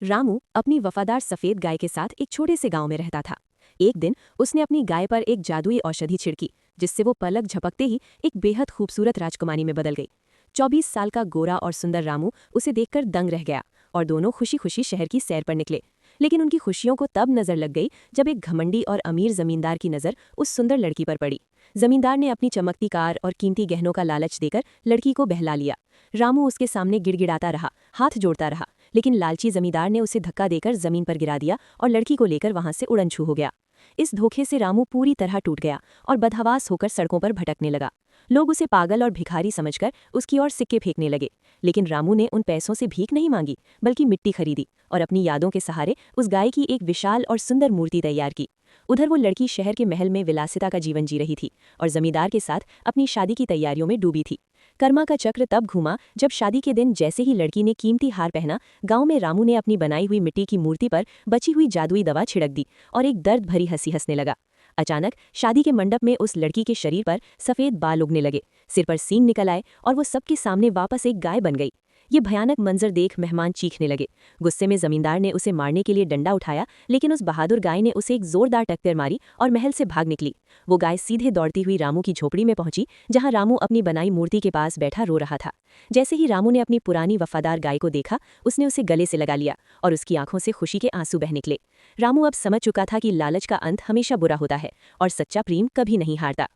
रामू अपनी वफादार सफेद गाय के साथ एक छोटे से गांव में रहता था। एक दिन उसने अपनी गाय पर एक जादुई औषधि छिड़की, जिससे वो पलक झपकते ही एक बेहद खूबसूरत राजकुमारी में बदल गई। 24 साल का गोरा और सुंदर रामू उसे देखकर दंग रह गया और दोनों खुशी खुशी शहर की सैर पर निकले। लेकिन उनकी खुशियों को तब नजर लग गई जब एक घमंडी और अमीर जमींदार की नजर उस सुंदर लड़की पर पड़ी। जमींदार ने अपनी चमकती कार और कीमती गहनों का लालच देकर लड़की को बहला लिया। रामू उसके सामने गिड़गिड़ाता रहा, हाथ जोड़ता रहा, लेकिन लालची जमींदार ने उसे धक्का देकर जमीन पर गिरा दिया और लड़की को लेकर वहां से उड़न छू हो गया। इस धोखे से रामू पूरी तरह टूट गया और बदहवास होकर सड़कों पर भटकने लगा। लोग उसे पागल और भिखारी समझकर उसकी ओर सिक्के फेंकने लगे, लेकिन रामू ने उन पैसों से भीख नहीं मांगी, बल्कि मिट्टी खरीदी और अपनी यादों के सहारे उस गाय की एक विशाल और सुंदर मूर्ति तैयार की। उधर वो लड़की शहर के महल में विलासिता का जीवन जी रही थी और जमींदार के साथ अपनी शादी की तैयारियों में डूबी थी। कर्मा का चक्र तब घूमा जब शादी के दिन जैसे ही लड़की ने कीमती हार पहना, गांव में रामू ने अपनी बनाई हुई मिट्टी की मूर्ति पर बची हुई जादुई दवा छिड़क दी और एक दर्द भरी हंसी हंसने लगा। अचानक शादी के मंडप में उस लड़की के शरीर पर सफेद बाल उगने लगे, सिर पर सींग निकल आए और वो सबके सामने वापस एक गाय बन गई। ये भयानक मंजर देख मेहमान चीखने लगे। गुस्से में जमींदार ने उसे मारने के लिए डंडा उठाया, लेकिन उस बहादुर गाय ने उसे एक जोरदार टक्कर मारी और महल से भाग निकली। वो गाय सीधे दौड़ती हुई रामू की झोपड़ी में पहुंची, जहां रामू अपनी बनाई मूर्ति के पास बैठा रो रहा था। जैसे ही रामू ने अपनी पुरानी वफादार गाय को देखा, उसने उसे गले से लगा लिया और उसकी आंखों से खुशी के आंसू बह निकले। रामू अब समझ चुका था कि लालच का अंत हमेशा बुरा होता है और सच्चा प्रेम कभी नहीं हारता।